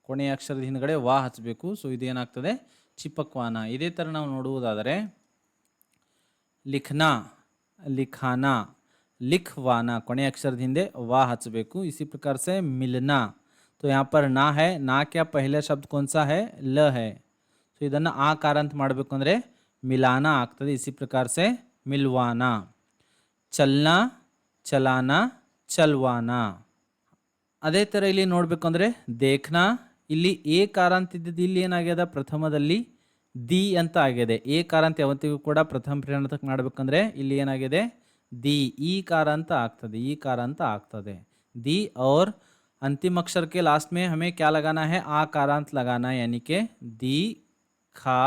ಕೊನೆಯ ಅಕ್ಷರದ ಹಿಂದ್ಗಡೆ ವಾ ಹಚ್ಚಬೇಕು. ಸೊ ಇದೇನಾಗ್ತದೆ, ಚಿಪಕ್ವಾನ. ಇದೇ ಥರ ನಾವು ನೋಡುವುದಾದರೆ लिखना लिखाना लिखवाना, ಕೊನೆಯ ಅಕ್ಷರದ ಹಿಂದೆ ವಾ ಹಚ್ಚಬೇಕು. इसी प्रकार से मिलना. तो यहाँ पर ना है, ना क्या पहला शब्द कौन सा है, ल है. ಸೊ ಇದನ್ನು ಆಕಾರ ಅಂತ ಮಾಡಬೇಕು ಅಂದರೆ ಮಿಲಾನ ಆಗ್ತದೆ. इसी प्रकार से मिलवाना. चलना चलाना चलवाना. ಅದೇ ಥರ ಇಲ್ಲಿ ನೋಡಬೇಕು ಅಂದರೆ देखना. ಇಲ್ಲಿ ಏಕಾರ ಅಂತಿದ್ದು ಇಲ್ಲಿ ಏನಾಗ್ಯದ, ಪ್ರಥಮದಲ್ಲಿ ದಿ ಅಂತ ಆಗಿದೆ. ಏಕಾರ ಅಂತ ಯಾವತ್ತಿಗೂ ಕೂಡ ಪ್ರಥಮ ಪ್ರೇರಣಾರ್ಥಕ ಮಾಡಬೇಕಂದ್ರೆ ಇಲ್ಲಿ ಏನಾಗಿದೆ, ದಿ ಈಕಾರ ಅಂತ ಆಗ್ತದೆ, ಈಕಾರ ಅಂತ ಆಗ್ತದೆ. दी और अंतिम अक्षर के लास्ट में हमें क्या लगाना है, आकारांत लगाना है, यानी कि दी खा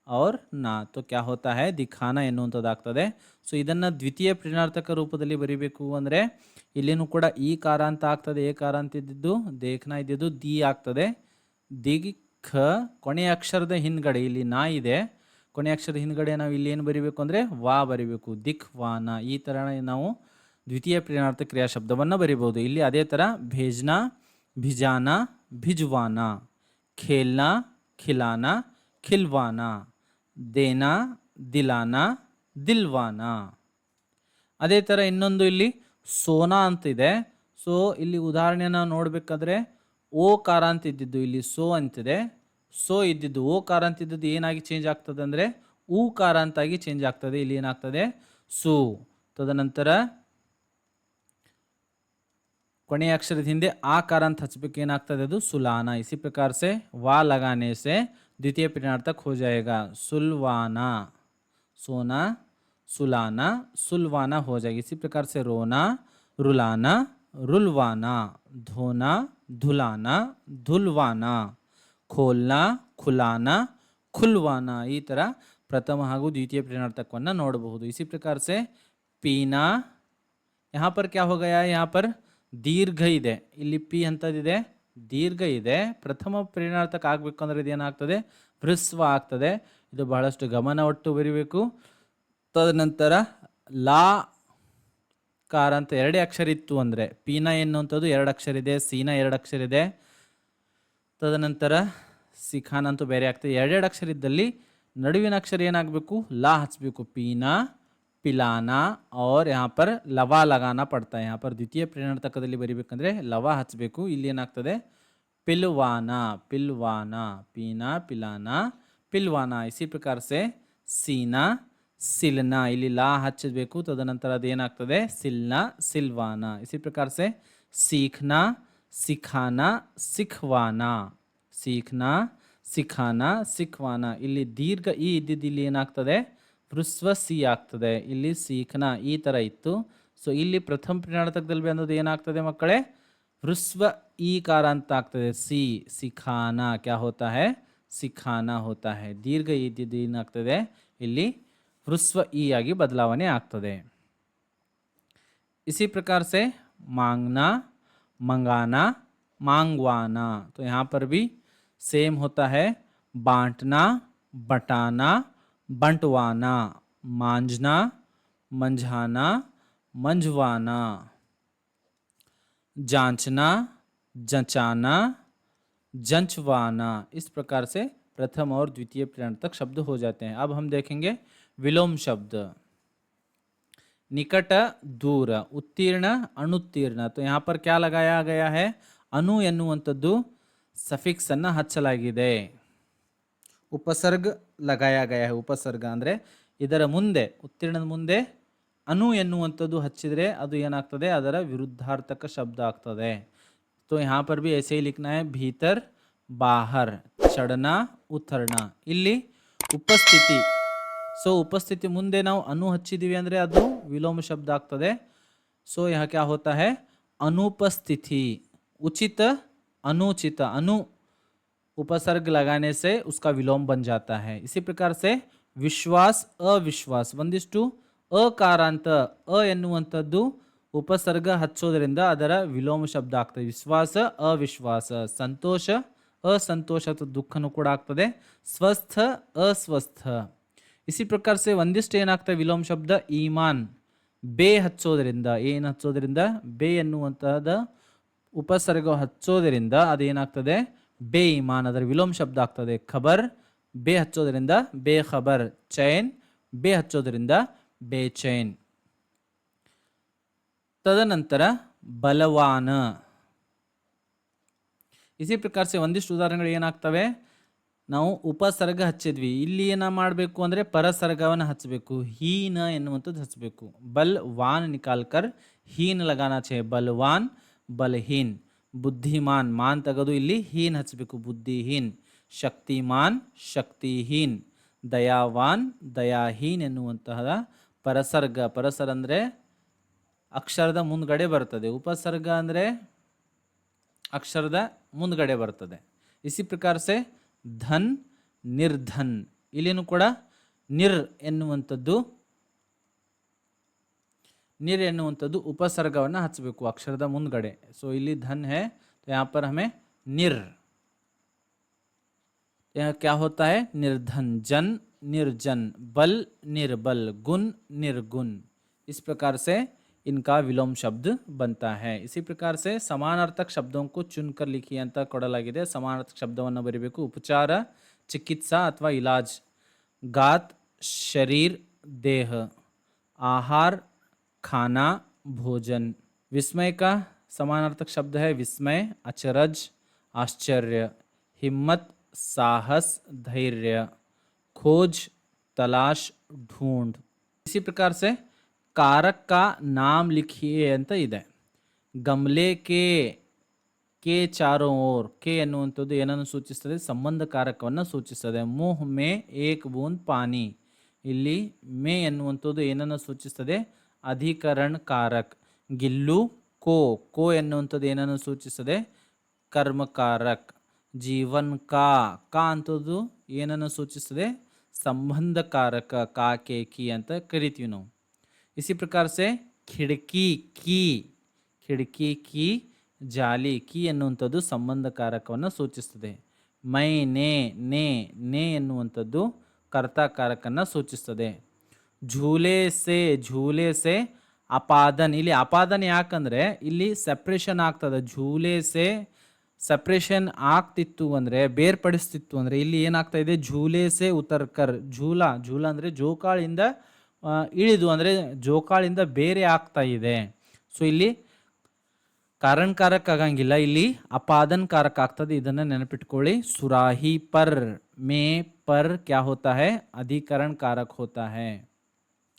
और ना. तो क्या होता है, दिखाना ಎನ್ನುವಂಥದ್ದಾಗ್ತದೆ. ಸೊ ಇದನ್ನು ದ್ವಿತೀಯ ಪ್ರೇರಣಾರ್ಥಕ ರೂಪದಲ್ಲಿ ಬರೀಬೇಕು ಅಂದರೆ ಇಲ್ಲಿನೂ ಕೂಡ ಈ ಕಾರ ಅಂತ ಆಗ್ತದೆ. ಏಕಾರ ಅಂತ ಇದ್ದಿದ್ದು ದೇಖ್ನಾ ಇದ್ದಿದ್ದು ದಿ ಆಗ್ತದೆ. ದಿಗ್ ಖ, ಕೊನೆಯ ಅಕ್ಷರದ ಹಿಂದ್ಗಡೆ ಇಲ್ಲಿ ನಾ ಇದೆ, ಕೊನೆಯ ಅಕ್ಷರದ ಹಿಂದ್ಗಡೆ ನಾವು ಇಲ್ಲಿ ಏನು ಬರೀಬೇಕು ಅಂದರೆ ವಾ ಬರೀಬೇಕು, ದಿಕ್ ವಾನ. ಈ ಥರ ನಾವು ದ್ವಿತೀಯ ಪ್ರೇರಣಾರ್ಥಕ ಕ್ರಿಯಾ ಶಬ್ದವನ್ನು ಬರೀಬಹುದು. ಇಲ್ಲಿ ಅದೇ ಥರ ಭೇಜ್ನಾ ಭಿಜಾನಾ ಭಿಜ್ವಾನಾ, ಖೇಲ್ನಾ ಖಿಲಾನಾ ಖಿಲ್ವಾನಾ, ದೇನಾ ದಿಲಾನಾ ದಿಲ್ವಾನಾ. ಅದೇ ಥರ ಇನ್ನೊಂದು ಇಲ್ಲಿ ಸೋನಾ ಅಂತಿದೆ. ಸೊ ಇಲ್ಲಿ ಉದಾಹರಣೆನ ನೋಡಬೇಕಾದ್ರೆ ಓಕಾರ ಅಂತ ಇದ್ದಿದ್ದು ಇಲ್ಲಿ ಸೋ ಅಂತಿದೆ. ಸೋ ಇದ್ದಿದ್ದು ಓಕಾರ ಅಂತ ಇದ್ದದ್ದು ಏನಾಗಿ ಚೇಂಜ್ ಆಗ್ತದೆ ಅಂದರೆ ಊಕಾರ ಅಂತಾಗಿ ಚೇಂಜ್ ಆಗ್ತದೆ. ಇಲ್ಲಿ ಏನಾಗ್ತದೆ, ಸು. ತದನಂತರ ಕೊನೆಯ ಅಕ್ಷರದ ಹಿಂದೆ ಆಕಾರ ಅಂತ ಹಚ್ಚಬೇಕು, ಏನಾಗ್ತದೆ ಅದು ಸುಲಾನ. इसी प्रकार से वा लगाने से द्वितीय प्रेरणार्थक हो जाएगा सुलवाना, सोना सुलाना, सुलवाना हो जाएगी। इसी प्रकार से रोना रुलाना, रुलवाना, धोना धुलाना, धुलवाना, खोलना खुलाना, खुलवाना। ಈ ತರ ಪ್ರಥಮ ಹಾಗೂ ದ್ವಿತೀಯ ಪ್ರೇರಣಾರ್ಥಕವನ್ನು ನೋಡಬಹುದು। इसी प्रकार से पीना, यहाँ पर क्या हो गया है, यहाँ पर ದೀರ್ಘ ಇದೆ, ಇಲ್ಲಿ ಪಿ ಅಂತದಿದೆ ದೀರ್ಘ ಇದೆ, ಪ್ರಥಮ ಪ್ರೇರಣಾರ್ಥಕ ಆಗಬೇಕು ಅಂದ್ರೆ ಇದೇನಾಗ್ತದೆ ಹ್ರಸ್ವ ಆಗ್ತದೆ। ಇದು ಬಹಳಷ್ಟು ಗಮನ ಒಟ್ಟು ಬರಿಬೇಕು। ತದನಂತರ ಲಾ ಕಾರ ಅಂತ ಎರಡೇ ಅಕ್ಷರ ಇತ್ತು ಅಂದರೆ ಪೀನ ಎನ್ನುವಂಥದ್ದು ಎರಡು ಅಕ್ಷರ ಇದೆ, ಸೀನ ಎರಡು ಅಕ್ಷರ ಇದೆ, ತದನಂತರ ಸಿಖಾನ ಅಂತೂ ಬೇರೆ ಆಗ್ತದೆ। ಎರಡೆರಡು ಅಕ್ಷರ ಇದ್ದಲ್ಲಿ ನಡುವಿನ ಅಕ್ಷರ ಏನಾಗಬೇಕು ಲಾ ಹಚ್ಚಬೇಕು, ಪೀನಾ पिलाना और यहाँ पर लवा लगाना पड़ता है। यहाँ पर द्वितीय प्रेरणार्थकದಲ್ಲಿ ಬರಿಬೇಕಂದ್ರೆ ಲವಾ ಹಚ್ಚಬೇಕು। ಇಲ್ಲಿ ಏನಾಗ್ತದೆ पिलवाना, पिलवाना, पीना पिलाना पिलवाना। इसी प्रकार से सीना सिलना, ಇಲ್ಲಿ ಲಾ ಹಚ್ಚಬೇಕು, ತದನಂತರ ಅದೇನಾಗ್ತದೆ ಸಿಲ್ನಾ सिलवाना। इसी प्रकार से सीखना सिखाना सिखवाना, सीखना सिखाना सिखवाना। ಇಲ್ಲಿ ದೀರ್ಘ ಈ ಇದ್ದಿದ್ದು ಇಲ್ಲಿ ಏನಾಗ್ತದೆ ಹ್ರಸ್ವ ಸಿ ಆಗ್ತದೆ, ಇಲ್ಲಿ ಸೀಖನ ಈ ಥರ ಇತ್ತು। ಸೊ ಇಲ್ಲಿ ಪ್ರಥಮ ಪ್ರೇರಣಾರ್ಥಕದಲ್ಲಿ ಬಂದದ್ದು ಏನಾಗ್ತದೆ ಮಕ್ಕಳೇ ಹ್ರಸ್ವ ಈ ಕಾರ ಅಂತ ಆಗ್ತದೆ, ಸಿ ಸಿಖಾನ ಕ್ಯಾ ಹೋತಾ ಹೈ ಸಿಖಾನ ಹೋತಾ ಹೈ। ದೀರ್ಘ ಇದ್ದಿದ್ದು ಏನಾಗ್ತದೆ ಇಲ್ಲಿ ಹ್ರಸ್ವ ಈ ಆಗಿ ಬದಲಾವಣೆ ಆಗ್ತದೆ। इसी प्रकार से मांगना मंगाना मांगवाना, तो यहाँ पर भी सेम होता है, बांटना बटाना बंटवाना, मांझना मंझाना मंझवाना, जांचना जंचाना जंचवाना। इस प्रकार से प्रथम और द्वितीय प्रेरणार्थक शब्द हो जाते हैं। अब हम देखेंगे विलोम शब्द। निकट दूर, उत्तीर्ण अणुत्तीर्ण, तो यहाँ पर क्या लगाया गया है ಅನು ಎನ್ನುವಂಥದ್ದು ಸಫಿಕ್ಸ್ ಅನ್ನು ಹಚ್ಚಲಾಗಿದೆ, ಉಪಸರ್ಗ लगाया गया है। ಉಪಸರ್ಗ ಅಂದರೆ ಇದರ ಮುಂದೆ ಉತ್ತೀರ್ಣದ ಮುಂದೆ ಅನು ಎನ್ನುವಂಥದ್ದು ಹಚ್ಚಿದರೆ ಅದು ಏನಾಗ್ತದೆ ಅದರ ವಿರುದ್ಧಾರ್ಥಕ ಶಬ್ದ ಆಗ್ತದೆ। तो यहाँ पर भी ऐसे ही लिखना है भीतर बाहर चढ़ना उतरना। ಇಲ್ಲಿ ಉಪಸ್ಥಿತಿ, ಸೊ ಉಪಸ್ಥಿತಿ ಮುಂದೆ ನಾವು ಅನು ಹಚ್ಚಿದೀವಿ ಅಂದರೆ ಅದು ವಿಲೋಮ ಶಬ್ದ ಆಗ್ತದೆ। ಸೊ यहाँ क्या होता है अनुपस्थिति, उचित अनुचित, अनु उपसर्ग लगाने से उसका विलोम बन जाता है। इसी प्रकार से विश्वास अविश्वास, ಒಂದಿಷ್ಟು ಅಕಾರಾಂತ ಅ ಎನ್ನುವಂಥದ್ದು ಉಪಸರ್ಗ ಹಚ್ಚೋದ್ರಿಂದ ಅದರ ವಿಲೋಮ ಶಬ್ದ ಆಗ್ತದೆ, ವಿಶ್ವಾಸ ಅವಿಶ್ವಾಸ, ಸಂತೋಷ असंतोष ಅಥವಾ ದುಃಖನೂ ಕೂಡ ಆಗ್ತದೆ, ಸ್ವಸ್ಥ अस्वस्थ। इसी प्रकार से ಒಂದಿಷ್ಟು ಏನಾಗ್ತದೆ ವಿಲೋಮ ಶಬ್ದ ಈಮಾನ್, ಬೇ ಹಚ್ಚೋದ್ರಿಂದ, ಏನು ಹಚ್ಚೋದ್ರಿಂದ ಬೇ ಎನ್ನುವಂತಹದ ಉಪಸರ್ಗ ಹಚ್ಚೋದ್ರಿಂದ ಅದೇನಾಗ್ತದೆ ಬೇ ಈಮಾನ್, ಅದರ ವಿಲೋಮ ಶಬ್ದ ಆಗ್ತದೆ। ಖಬರ್ ಬೇ ಹಚ್ಚೋದ್ರಿಂದ ಬೇಖಬರ್, ಚೈನ್ ಬೇ ಹಚ್ಚೋದ್ರಿಂದ ಬೇಚೈನ್। ತದನಂತರ ಬಲವಾನ। इसी प्रकार से ಒಂದಿಷ್ಟು ಉದಾಹರಣೆಗಳು ಏನಾಗ್ತವೆ, ನಾವು ಉಪಸರ್ಗ ಹಚ್ಚಿದ್ವಿ, ಇಲ್ಲಿ ಏನ ಮಾಡಬೇಕು ಅಂದರೆ ಪರಸರ್ಗವನ್ನು ಹಚ್ಚಬೇಕು, ಹೀನ ಎನ್ನುವಂಥದ್ದು ಹಚ್ಚಬೇಕು। ಬಲ್ವಾನ್ ನಿಕಾಲ್ಕರ್ ಹೀನ್ ಲಗಾನಾ ಛೇ, ಬಲ್ವಾನ್ ಬಲಹೀನ್, ಬುದ್ಧಿಮಾನ್ ಮಾನ್ ತೆಗೆದು ಇಲ್ಲಿ ಹೀನ್ ಹಚ್ಚಬೇಕು, ಬುದ್ಧಿಹೀನ್, ಶಕ್ತಿಮಾನ್ ಶಕ್ತಿಹೀನ್, ದಯಾವಾನ್ ದಯಾಹೀನ್ ಎನ್ನುವಂತಹ ಪರಸರ್ಗ, ಪರಸರ್ ಅಂದರೆ ಅಕ್ಷರದ ಮುಂದ್ಗಡೆ ಬರ್ತದೆ, ಉಪಸರ್ಗ ಅಂದರೆ ಅಕ್ಷರದ ಮುಂದ್ಗಡೆ ಬರ್ತದೆ। इसी प्रकार से ಧನ್ ನಿರ್ಧನ್, ಇಲ್ಲಿನೂ ಕೂಡ ನಿರ್ ಎನ್ನುವಂಥದ್ದು ಉಪಸರ್ಗವನ್ನು ಹಚ್ಚಬೇಕು ಅಕ್ಷರದ ಮುಂದ್ಗಡೆ। ಸೊ ಇಲ್ಲಿ ಧನ್ है तो यहाँ पर हमें निर, यहाँ क्या होता है निर्धन, जन निर्जन, बल निर्बल, गुण निर्गुण। इस प्रकार से इनका विलोम शब्द बनता है। इसी प्रकार से समानार्थक शब्दों को चुनकर लिखिए ಅಂತ ಕೊಡಲಾಗಿದೆ। समानार्थक ಶಬ್ದವನ್ನು ಬರಿಬೇಕು, ಉಪಚಾರ ಚಿಕಿತ್ಸಾ ಅಥವಾ इलाज, गात शरीर देह, आहार खाना भोजन। विस्मय का समानार्थक शब्द है विस्मय अचरज आश्चर्य, हिम्मत साहस धैर्य, खोज तलाश ढूंढ। इसी प्रकार से कारक का नाम लिखिए ಅಂತ ಇದೆ। गमले के ಕೆ ಚಾರೋ ಓರ್ ಕೆ ಎನ್ನುವಂಥದ್ದು ಏನನ್ನು ಸೂಚಿಸ್ತದೆ? ಸಂಬಂಧಕಾರಕವನ್ನು ಸೂಚಿಸ್ತದೆ. ಮುಹ್ ಮೇ ಏಕ್ ಬೂಂದ್ ಪಾನಿ, ಇಲ್ಲಿ ಮೇ ಎನ್ನುವಂಥದ್ದು ಏನನ್ನು ಸೂಚಿಸ್ತದೆ? ಅಧಿಕರಣ ಕಾರಕ್. ಗಿಲ್ಲು ಕೋ ಎನ್ನುವಂಥದ್ದು ಏನನ್ನು ಸೂಚಿಸ್ತದೆ? ಕರ್ಮಕಾರಕ್. ಜೀವನ್ ಕಾ ಅಂಥದ್ದು ಏನನ್ನು ಸೂಚಿಸ್ತದೆ? ಸಂಬಂಧಕಾರಕ. ಕಾ ಕೆ ಕಿ ಅಂತ ಕರಿತೀವಿ ನಾವು. इसी प्रकार से खिड़की की ಜಾಲಿ ಕಿ ಎನ್ನುವಂಥದ್ದು ಸಂಬಂಧಕಾರಕವನ್ನು ಸೂಚಿಸ್ತದೆ. ಮೈ ನೇ ಎನ್ನುವಂಥದ್ದು ಕರ್ತಾಕಾರಕನ್ನು ಸೂಚಿಸ್ತದೆ. ಝೂಲೆ ಸೆ ಅಪಾದನ್, ಇಲ್ಲಿ ಅಪಾದನ್ ಯಾಕಂದರೆ ಇಲ್ಲಿ ಸೆಪ್ರೇಷನ್ ಆಗ್ತದೆ. ಝೂಲೆ ಸೆ ಸಪ್ರೇಷನ್ ಆಗ್ತಿತ್ತು ಅಂದರೆ, ಬೇರ್ಪಡಿಸ್ತಿತ್ತು ಅಂದರೆ, ಇಲ್ಲಿ ಏನಾಗ್ತಾ ಇದೆ? ಝೂಲೆ ಸೆ ಉತರ್ಕರ್. ಝೂಲಾ ಅಂದರೆ ಜೋಕಾಳಿಂದ ಇಳಿದು, ಅಂದರೆ ಜೋಕಾಳಿಂದ ಬೇರೆ ಆಗ್ತಾ ಇದೆ. ಸೊ ಇಲ್ಲಿ ಕಾರಣಕಾರಕ ಆಗಂಗಿಲ್ಲ, ಇಲ್ಲಿ ಅಪಾದನ್ ಕಾರಕ ಆಗ್ತದೆ. ಇದನ್ನು ನೆನಪಿಟ್ಕೊಳ್ಳಿ. ಸುರಾಹಿ ಪರ್ ಮೇ पर क्या होता है? अधिकरण कारक होता है.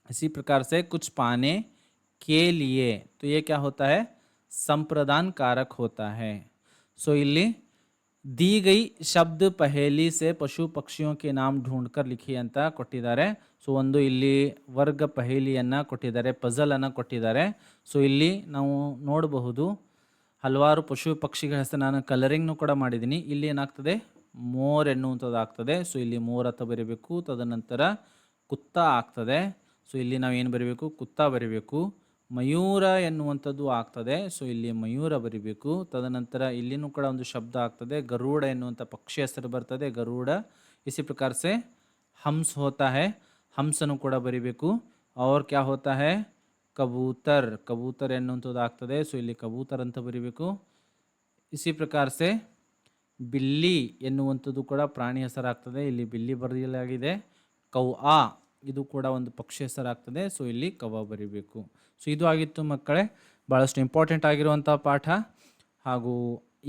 इसी प्रकार से कुछ पाने के लिए, तो ये क्या होता है? संप्रदान कारक होता है. सो ಇಲ್ಲಿ दी गई ಶಬ್ದ ಪಹೇಲಿ ಸೆ ಪಶು ಪಕ್ಷಿಯೋ ಕೆ ನಾಮ್ ಢೂಂಢಕರ್ ಲಿಖಿ ಅಂತ ಕೊಟ್ಟಿದ್ದಾರೆ. ಸೊ ಒಂದು ಇಲ್ಲಿ ವರ್ಗ ಪಹೇಲಿಯನ್ನು ಕೊಟ್ಟಿದ್ದಾರೆ, ಪಜಲ್ ಅನ್ನು ಕೊಟ್ಟಿದ್ದಾರೆ. ಸೊ ಇಲ್ಲಿ ನಾವು ನೋಡಬಹುದು ಹಲವಾರು ಪಶು ಪಕ್ಷಿಗಳ ಹೆಸರು, ನಾನು ಕಲರಿಂಗ್ನು ಕೂಡ ಮಾಡಿದ್ದೀನಿ. ಇಲ್ಲಿ ಏನಾಗ್ತದೆ? ಮೋರ್ ಎನ್ನುವಂಥದ್ದು ಆಗ್ತದೆ. ಸೊ ಇಲ್ಲಿ ಮೋರ್ ಅಂತ ಬರೀಬೇಕು. ತದನಂತರ ಕುತ್ತ ಆಗ್ತದೆ. ಸೊ ಇಲ್ಲಿ ನಾವು ಏನು ಬರೀಬೇಕು? ಕುತ್ತ ಬರೀಬೇಕು. ಮಯೂರ ಎನ್ನುವಂಥದ್ದು ಆಗ್ತದೆ. ಸೊ ಇಲ್ಲಿ ಮಯೂರ ಬರಿಬೇಕು. ತದನಂತರ ಇಲ್ಲಿನೂ ಕೂಡ ಒಂದು ಶಬ್ದ ಆಗ್ತದೆ. ಗರುಡ ಎನ್ನುವಂಥ ಪಕ್ಷಿ ಹೆಸರು ಬರ್ತದೆ, ಗರುಡ. ಇಸಿ ಪ್ರಕಾರ ಸೆ ಹಂಸ್ ಹೋತಾ ಹೈ, ಹಂಸನು ಕೂಡ ಬರಿಬೇಕು. ಅವ್ರ ಕ್ಯಾ ಹೋತಾ ಹೈ? ಕಬೂತರ್ ಎನ್ನುವಂಥದ್ದು ಆಗ್ತದೆ. ಸೊ ಇಲ್ಲಿ ಕಬೂತರ್ ಅಂತ ಬರಿಬೇಕು. ಇಸಿ ಪ್ರಕಾರ ಸೆ ಬಿಲ್ಲಿ ಎನ್ನುವಂಥದ್ದು ಕೂಡ ಪ್ರಾಣಿ ಹೆಸರಾಗ್ತದೆ. ಇಲ್ಲಿ ಬಿಲ್ಲಿ ಬರೆಯಲಾಗಿದೆ. ಕೌಆ ಇದು ಕೂಡ ಒಂದು ಪಕ್ಷಿ ಹೆಸರಾಗ್ತದೆ. ಸೊ ಇಲ್ಲಿ ಕವ ಬರಿಬೇಕು. ಸೊ ಇದು ಆಗಿತ್ತು ಮಕ್ಕಳೇ ಭಾಳಷ್ಟು ಇಂಪಾರ್ಟೆಂಟ್ ಆಗಿರುವಂಥ ಪಾಠ. ಹಾಗೂ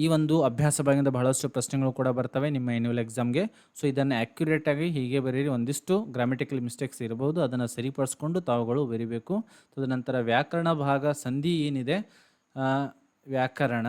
ಈ ಒಂದು ಅಭ್ಯಾಸ ಭಾಗದಿಂದ ಬಹಳಷ್ಟು ಪ್ರಶ್ನೆಗಳು ಕೂಡ ಬರ್ತವೆ ನಿಮ್ಮ ಆ್ಯನ್ಯುವಲ್ ಎಕ್ಸಾಮ್ಗೆ. ಸೊ ಇದನ್ನು ಆ್ಯಕ್ಯುರೇಟಾಗಿ ಹೀಗೆ ಬರೀರಿ. ಒಂದಿಷ್ಟು ಗ್ರಾಮೆಟಿಕಲ್ ಮಿಸ್ಟೇಕ್ಸ್ ಇರಬಹುದು, ಅದನ್ನು ಸರಿಪಡಿಸ್ಕೊಂಡು ತಾವುಗಳು ಬರಿಬೇಕು. ತದನಂತರ ವ್ಯಾಕರಣ ಭಾಗ, ಸಂಧಿ ಏನಿದೆ, ವ್ಯಾಕರಣ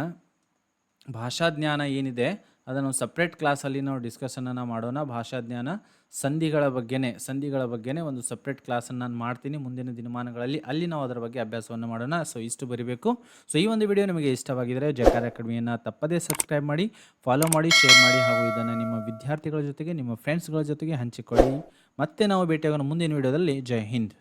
ಭಾಷಾಜ್ಞಾನ ಏನಿದೆ, ಅದನ್ನು ಸಪ್ರೇಟ್ ಕ್ಲಾಸಲ್ಲಿ ನಾವು ಡಿಸ್ಕಷನನ್ನು ಮಾಡೋಣ. ಭಾಷಾಜ್ಞಾನ ಸಂಧಿಗಳ ಬಗ್ಗೆನೇ ಒಂದು ಸಪ್ರೇಟ್ ಕ್ಲಾಸನ್ನು ನಾನು ಮಾಡ್ತೀನಿ ಮುಂದಿನ ದಿನಮಾನಗಳಲ್ಲಿ. ಅಲ್ಲಿ ನಾವು ಅದರ ಬಗ್ಗೆ ಅಭ್ಯಾಸವನ್ನು ಮಾಡೋಣ. ಸೊ ಇಷ್ಟು ಬರೀಬೇಕು. ಸೊ ಈ ಒಂದು ವಿಡಿಯೋ ನಿಮಗೆ ಇಷ್ಟವಾಗಿದ್ದರೆ ಜಕಾರ ಅಕಾಡೆಮಿಯನ್ನು ತಪ್ಪದೇ ಸಬ್ಸ್ಕ್ರೈಬ್ ಮಾಡಿ, ಫಾಲೋ ಮಾಡಿ, ಶೇರ್ ಮಾಡಿ, ಹಾಗೂ ಇದನ್ನು ನಿಮ್ಮ ವಿದ್ಯಾರ್ಥಿಗಳ ಜೊತೆಗೆ, ನಿಮ್ಮ ಫ್ರೆಂಡ್ಸ್ಗಳ ಜೊತೆಗೆ ಹಂಚಿಕೊಳ್ಳಿ. ಮತ್ತೆ ನಾವು ಭೇಟಿಯಾಗೋಣ ಮುಂದಿನ ವಿಡಿಯೋದಲ್ಲಿ. ಜೈ ಹಿಂದ್.